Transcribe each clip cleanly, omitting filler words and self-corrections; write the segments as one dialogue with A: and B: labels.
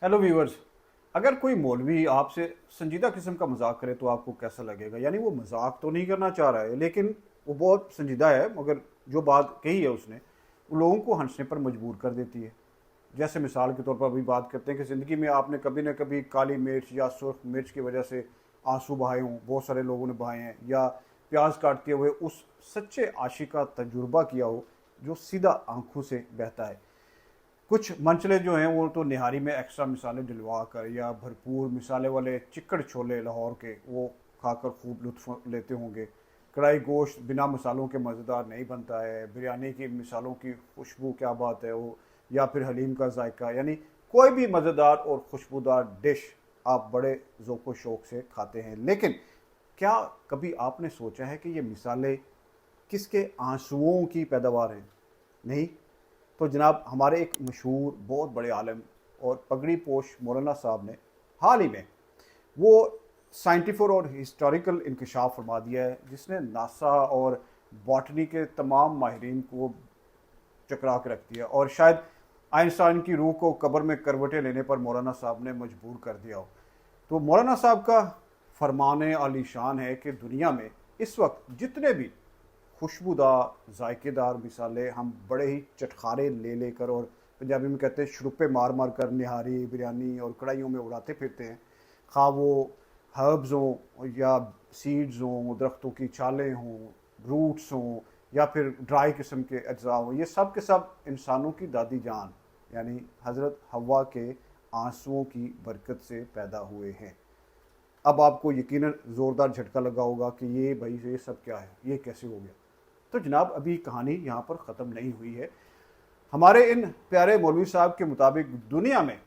A: Hello viewers. अगर कोई मौलवी आपसे संजीदा किस्म का मजाक करे तो आपको कैसा लगेगा? यानी वो मजाक तो नहीं करना चाह रहा है, लेकिन वो बहुत संजीदा है, मगर जो बात कही है उसने वो लोगों को हंसने पर मजबूर कर देती है। जैसे मिसाल के तौर पर अभी बात करते हैं कि ज़िंदगी में आपने कभी ना कभी काली मिर्च या सुर्ख मिर्च की वजह से आंसू बहाए हों, बहुत सारे लोगों ने बहाए हैं, या प्याज काटते हुए उस सच्चे आशिक का तजुर्बा किया हो जो सीधा आंखों से बहता है। कुछ मंचले जो हैं वो तो निहारी में एक्स्ट्रा मिसालें डलवा कर या भरपूर मिसाले वाले चिकड़ छोले लाहौर के वो खाकर खूब लुत्फ लेते होंगे। कढ़ाई गोश्त बिना मसालों के मज़ेदार नहीं बनता है, बिरयानी की मिसालों की खुशबू क्या बात है वो, या फिर हलीम का जायका, यानी कोई भी मज़ेदार और खुशबूदार डिश आप बड़े ज़ौक़ व शौक़ से खाते हैं। लेकिन क्या कभी आपने सोचा है कि ये मिसालें किसके आंसुओं की पैदावार हैं? नहीं। तो जनाब हमारे एक मशहूर बहुत बड़े आलम और पगड़ी पोश मौलाना साहब ने हाल ही में वो साइंटिफिक और हिस्टोरिकल इंकशाफ फरमा दिया है, जिसने नासा और बॉटनी के तमाम माहिरीन को चकरा के रख दिया, और शायद आइंस्टाइन की रूह को कब्र में करवटें लेने पर मौलाना साहब ने मजबूर कर दिया हो। तो मौलाना साहब का फरमान आलीशान है कि दुनिया में इस वक्त जितने भी खुशबूदार जायकेदार मिसालें हम बड़े ही चटखारे ले लेकर, और पंजाबी में कहते हैं शुरुपे मार मार कर निहारी बिरयानी और कढ़ाइयों में उड़ाते फिरते हैं, खा वो हर्ब्स हों या सीड्स हों, दरख्तों की छालें हों, रूट्स हों, या फिर ड्राई किस्म के अज्जा हों, ये सब के सब इंसानों की दादी जान यानी हज़रत हवा के आंसुओं की बरकत से पैदा हुए हैं। अब आपको यकीनन ज़ोरदार झटका लगा होगा कि ये भाई ये सब क्या है, ये कैसे हो गया? तो जनाब अभी कहानी यहाँ पर ख़त्म नहीं हुई है। हमारे इन प्यारे मौलवी साहब के मुताबिक दुनिया में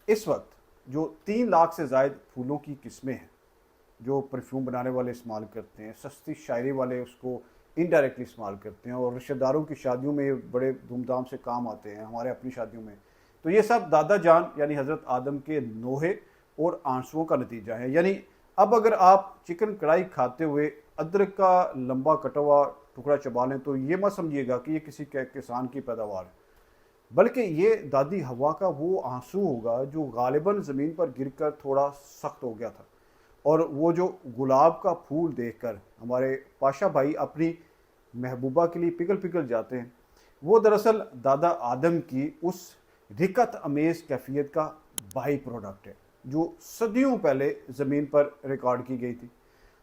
A: इस वक्त जो 3 लाख से ज़ायद फूलों की किस्में हैं जो परफ्यूम बनाने वाले इस्तेमाल करते हैं, सस्ती शायरी वाले उसको इनडायरेक्टली इस्तेमाल करते हैं, और रिश्तेदारों की शादियों में ये बड़े धूमधाम से काम आते हैं, हमारे अपनी शादियों में। तो ये सब दादा जान यानी हज़रत आदम के नोहे और आंसुओं का नतीजा है। यानी अब अगर आप चिकन कढ़ाई खाते हुए अदरक का लंबा कटा हुआ टुकड़ा चबा लें तो ये मत समझिएगा कि ये किसी किसान की पैदावार है, बल्कि ये दादी हवा का वो आंसू होगा जो गालिबन ज़मीन पर गिरकर थोड़ा सख्त हो गया था, और वो जो गुलाब का फूल देखकर हमारे पाशा भाई अपनी महबूबा के लिए पिघल पिघल जाते हैं, वो दरअसल दादा आदम की उस रिकत अमेज कैफियत का बाई प्रोडक्ट है जो सदियों पहले ज़मीन पर रिकॉर्ड की गई थी।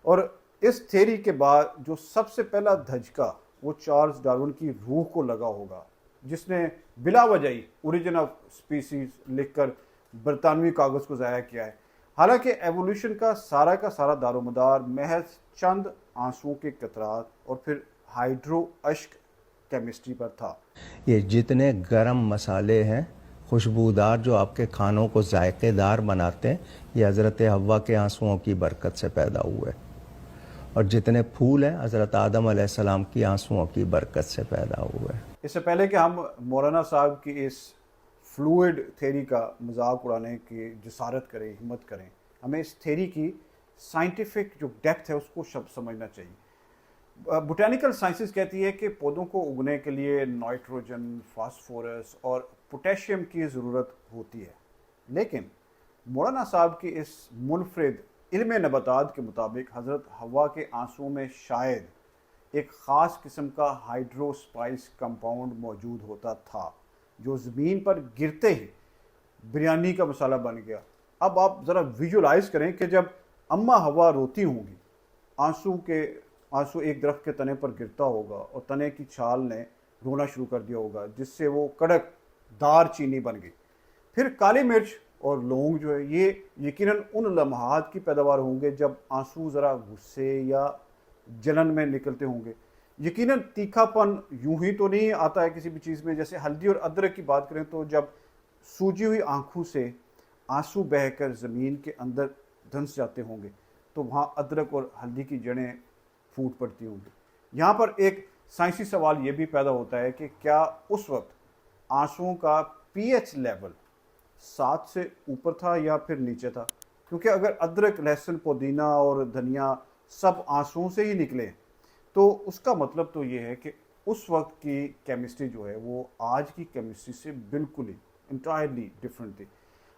A: और इस थ्योरी के बाद जो सबसे पहला धचका वो चार्ल्स डार्विन की रूह को लगा होगा, जिसने बिला वजह ही ओरिजिन ऑफ स्पीसीज लिखकर बरतानवी कागज़ को ज़ाया किया है। हालांकि एवोल्यूशन का सारा दारोमदार महज चंद आंसुओं के कतरात और फिर हाइड्रो अश्क केमिस्ट्री पर था।
B: ये जितने गरम मसाले हैं खुशबूदार जो आपके खानों को जायकेदार बनाते हैं, ये हज़रत हव्वा के आंसुओं की बरकत से पैदा हुए। और जितने फूल हैं हज़रत आदम अलैहिस्सलाम की आंसुओं की बरकत से पैदा हुए।
A: इससे पहले कि हम मौलाना साहब की इस फ्लूइड थ्योरी का मजाक उड़ाने की जसारत करें, हिम्मत करें, हमें इस थ्योरी की साइंटिफिक जो डेप्थ है उसको शब्द समझना चाहिए। बोटेनिकल साइंसेस कहती है कि पौधों को उगने के लिए नाइट्रोजन, फास्फोरस और पोटेशियम की ज़रूरत होती है, लेकिन मौलाना साहब की इस मुनफरिद इल्म नबातात के मुताबिक हज़रत हवा के आंसुओं में शायद एक ख़ास किस्म का हाइड्रोस्पाइस कंपाउंड मौजूद होता था जो ज़मीन पर गिरते ही बिरयानी का मसाला बन गया। अब आप ज़रा विजुलाइज करें कि जब अम्मा हवा रोती होंगी, आंसू एक दरख्त के तने पर गिरता होगा और तने की छाल ने रोना शुरू कर दिया होगा, जिससे वो कड़क दार चीनी बन गई। फिर काली मिर्च और लौंग जो है ये यकीनन उन लम्हात की पैदावार होंगे जब आंसू ज़रा गुस्से या जलन में निकलते होंगे। यकीनन तीखापन यूं ही तो नहीं आता है किसी भी चीज़ में। जैसे हल्दी और अदरक की बात करें तो जब सूजी हुई आंखों से आंसू बहकर ज़मीन के अंदर धंस जाते होंगे तो वहाँ अदरक और हल्दी की जड़ें फूट पड़ती होंगी। यहाँ पर एक साइंसी सवाल ये भी पैदा होता है कि क्या उस वक्त आंसुओं का पीएच लेवल 7 से ऊपर था या फिर नीचे था? क्योंकि अगर अदरक, लहसुन, पुदीना और धनिया सब आंसुओं से ही निकले तो उसका मतलब तो ये है कि उस वक्त की केमिस्ट्री जो है वो आज की केमिस्ट्री से बिल्कुल ही इंटायरली डिफरेंट थी।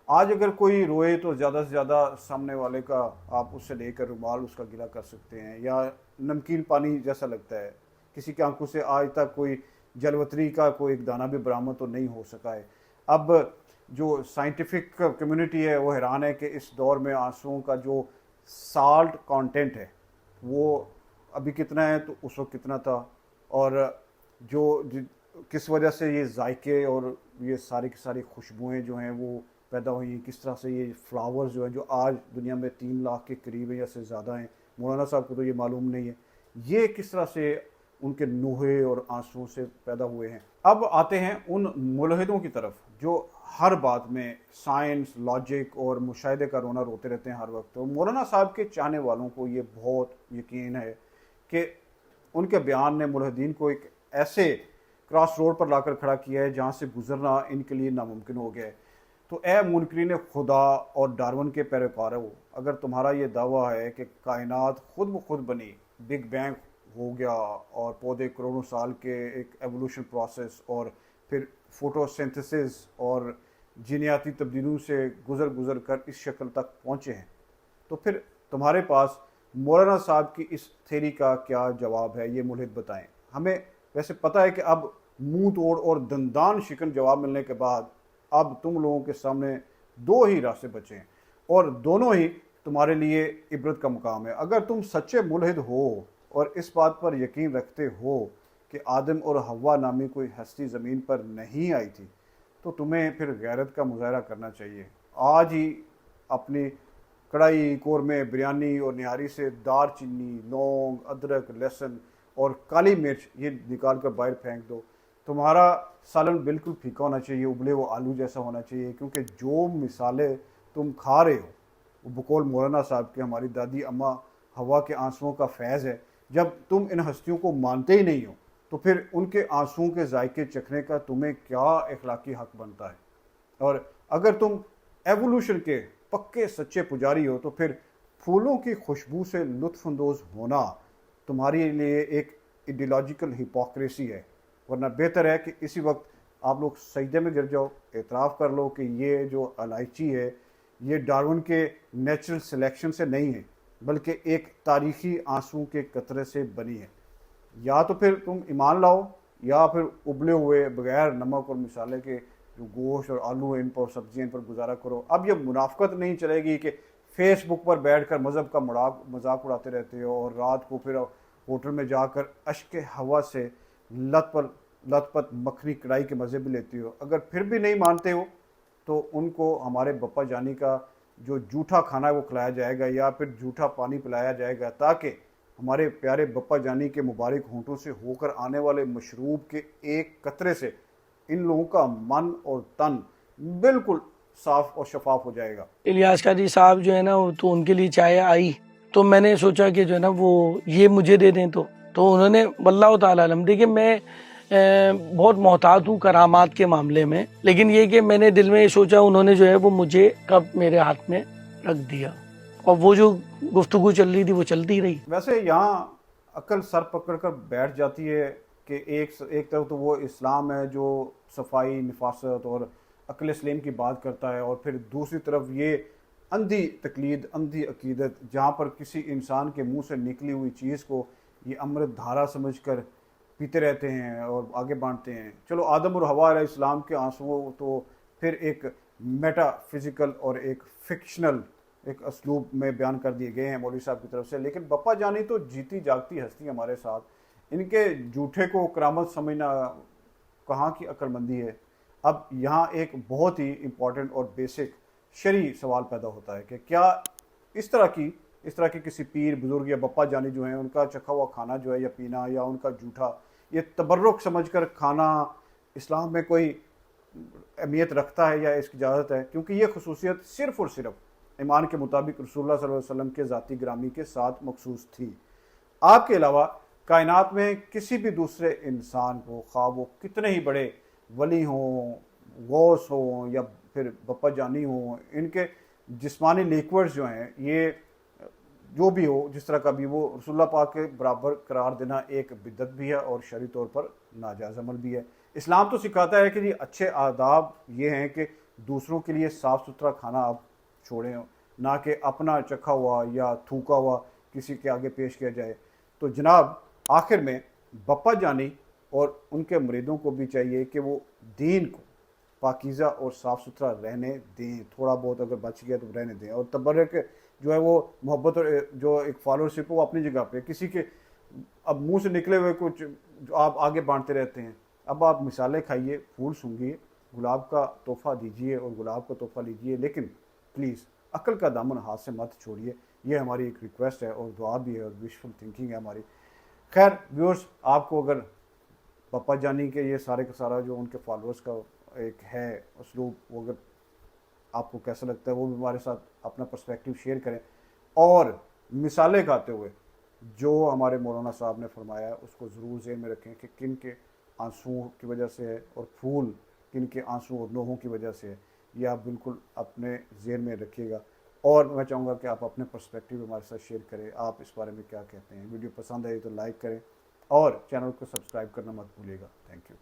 A: आज अगर कोई रोए तो ज़्यादा से ज़्यादा सामने वाले का आप उससे लेकर रुमाल उसका गिला कर सकते हैं, या नमकीन पानी जैसा लगता है। किसी की आंखों से आज तक कोई जलवतरी का कोई एक दाना भी बरामद तो नहीं हो सका है। अब जो साइंटिफिक कम्युनिटी है वो हैरान है कि इस दौर में आंसुओं का जो साल्ट कंटेंट है वो अभी कितना है तो उस वक्त कितना था, और किस वजह से ये जायके और ये सारी की सारी खुशबुएं जो हैं वो पैदा हुई हैं, किस तरह से ये फ्लावर्स जो हैं जो आज दुनिया में 3 लाख के करीब है या से ज़्यादा हैं, मौलाना साहब को तो ये मालूम नहीं है, ये किस तरह से उनके नूहे और आंसुओं से पैदा हुए हैं। अब आते हैं उन मुल्हिदों की तरफ जो हर बात में साइंस, लॉजिक और मुशाहिदे का रोना रोते रहते हैं हर वक्त। तो मौलाना साहब के चाहने वालों को ये बहुत यकीन है कि उनके बयान ने मुल्हिदीन को एक ऐसे क्रॉस रोड पर लाकर खड़ा किया है जहाँ से गुजरना इनके लिए नामुमकिन हो गया है। तो ए मुनकरीन खुदा और डार्विन के पैरोकारों, अगर तुम्हारा ये दावा है कि कायनात खुद ब खुद बनी, बिग बैंग हो गया और पौधे करोड़ों साल के एक एवोल्यूशन प्रोसेस और फिर फोटोसिंथेसिस और जीनियाती तब्दीलियों से गुजर गुजर कर इस शक्ल तक पहुँचे हैं, तो फिर तुम्हारे पास मौलाना साहब की इस थ्योरी का क्या जवाब है, ये मुल्हिद बताएं हमें। वैसे पता है कि अब मुंह तोड़ और दंदान शिकन जवाब मिलने के बाद अब तुम लोगों के सामने दो ही रास्ते बचे हैं और दोनों ही तुम्हारे लिए इबरत का मुकाम है। अगर तुम सच्चे मुल्हिद हो और इस बात पर यकीन रखते हो कि आदम और हवा नामी कोई हस्ती ज़मीन पर नहीं आई थी, तो तुम्हें फिर गैरत का मुजाहरा करना चाहिए। आज ही अपनी कढ़ाई, कौरमे, बिरयानी और निहारी से दार चीनी, लौंग, अदरक, लहसुन और काली मिर्च ये निकाल कर बाहर फेंक दो। तुम्हारा सालन बिल्कुल फीका होना चाहिए, उबले वो आलू जैसा होना चाहिए, क्योंकि जो मिसालें तुम खा रहे हो वो बकौल मौलाना साहब के, हमारी दादी अम्मा हवा के आंसुओं का फैज़ है। जब तुम इन हस्तियों को मानते ही नहीं हो तो फिर उनके आंसुओं के जायके चखने का तुम्हें क्या इखलाकी हक बनता है? और अगर तुम एवोल्यूशन के पक्के सच्चे पुजारी हो तो फिर फूलों की खुशबू से लुत्फानंदोज़ होना तुम्हारे लिए एक आइडियोलॉजिकल हिपोक्रेसी है। वरना बेहतर है कि इसी वक्त आप लोग सजदे में गिर जाओ, एतराफ़ कर लो कि ये जो इलायची है ये डार्विन के नेचुरल सिलेक्शन से नहीं है, बल्कि एक तारीखी आंसू के कतरे से बनी है। या तो फिर तुम ईमान लाओ या फिर उबले हुए बगैर नमक और मसाले के जो गोश्त और आलू हैं इन पर, सब्जियाँ इन पर गुजारा करो। अब ये मुनाफकत नहीं चलेगी कि फेसबुक पर बैठकर मज़हब का मजाक उड़ाते रहते हो और रात को फिर होटल में जाकर अश्क हवा से लथपथ मखनी कढ़ाई के मज़े भी लेती हो। अगर फिर भी नहीं मानते हो तो उनको हमारे बप्पा जानी का जो जूठा खाना है वो खिलाया जाएगा या फिर जूठा पानी पिलाया जाएगा, ताकि हमारे प्यारे बप्पा जानी के मुबारक होंठों से होकर आने वाले मशरूब के एक कतरे से इन लोगों का मन और तन बिल्कुल साफ और शफाफ हो जाएगा।
C: इलियास काजी साहब जो है ना, वो तो उनके लिए चाय आई, तो मैंने सोचा कि जो है ना वो ये मुझे दे दें, तो उन्होंने वल्लाह ताला अलम। देखिए मैं बहुत मोहतात हूँ करामात के मामले में, लेकिन ये कि मैंने दिल में ये सोचा, उन्होंने जो है वो मुझे कब मेरे हाथ में रख दिया और वो जो गुफ्तगू चल रही थी वो चलती रही।
A: वैसे यहाँ अकल सर पकड़ कर बैठ जाती है कि एक तरफ तो वो इस्लाम है जो सफाई, नफासत और अकल सलीम की बात करता है, और फिर दूसरी तरफ ये अंधी तकलीद, अंधी अकीदत, जहाँ पर किसी इंसान के मुंह से निकली हुई चीज़ को ये अमृत धारा समझकर पीते रहते हैं और आगे बांटते हैं। चलो आदम और हवा अलैहिस्सलाम के आंसुओं तो फिर एक मेटाफिजिकल और एक फिक्शनल एक असलूब में बयान कर दिए गए हैं मौलवी साहब की तरफ से, लेकिन बप्पा जानी तो जीती जागती हस्ती हमारे साथ, इनके झूठे को करामत समझना कहाँ की अक्लमंदी है। अब यहाँ एक बहुत ही इम्पॉर्टेंट और बेसिक शरई सवाल पैदा होता है कि क्या इस तरह की किसी पीर, बुजुर्ग या बप्पा जानी जो है उनका चखा हुआ खाना जो है या पीना या उनका जूठा ये तबर्रुक समझकर खाना इस्लाम में कोई अहमियत रखता है या इसकी इजाज़त है? क्योंकि ये खसूसियत सिर्फ़ और सिर्फ ईमान के मुताबिक रसूलुल्लाह सल्लल्लाहु अलैहि वसल्लम के ज़ाती ग्रामी के साथ मखसूस थी। आपके अलावा कायनात में किसी भी दूसरे इंसान को, ख्वाह वो कितने ही बड़े वली हों, गौस हों या फिर बप्पा जानी हों, इनके जिस्मानी लिक्विड्स जो हैं ये जो भी हो, जिस तरह का भी, वो रसूलुल्लाह पाक के बराबर करार देना एक बिदअत भी है और शरई तौर पर नाजायज़ अमल भी है। इस्लाम तो सिखाता है कि जी अच्छे आदाब ये हैं कि दूसरों के लिए साफ़ सुथरा खाना आप छोड़ें, ना कि अपना चखा हुआ या थूका हुआ किसी के आगे पेश किया जाए। तो जनाब, आखिर में बप्पा जानी और उनके मुरीदों को भी चाहिए कि वो दीन को पाकीज़ा और साफ़ सुथरा रहने दें, थोड़ा बहुत अगर बच गया तो रहने दें। और तबर्रुक जो है वो मोहब्बत और जो एक फॉलोअरशिप वो अपनी जगह पे, किसी के अब मुंह से निकले हुए कुछ जो आप आगे बांटते रहते हैं। अब आप मिसालें खाइए, फूल सूंघिए, गुलाब का तोहफा दीजिए और गुलाब का तोहफा लीजिए, लेकिन प्लीज़ अक्ल का दामन हाथ से मत छोड़िए। ये हमारी एक रिक्वेस्ट है और दुआ भी है और विशफुल थिंकिंग है हमारी। खैर व्यूअर्स, आपको अगर पप्पा जानी के ये सारे का सारा जो उनके फॉलोअर्स का एक है उसलूब, वो अगर आपको कैसा लगता है वो भी हमारे साथ अपना पर्सपेक्टिव शेयर करें। और मिसालें खाते हुए जो हमारे मौलाना साहब ने फरमाया उसको ज़रूर ज़हन में रखें कि किन के आंसुओं की वजह से है और फूल किन के आंसू और नोहों की वजह से है। ये आप बिल्कुल अपने ज़हन में रखिएगा। और मैं चाहूँगा कि आप अपने पर्सपेक्टिव हमारे साथ शेयर करें, आप इस बारे में क्या कहते हैं। वीडियो पसंद आई तो लाइक करें और चैनल को सब्सक्राइब करना मत भूलिएगा। Thank you.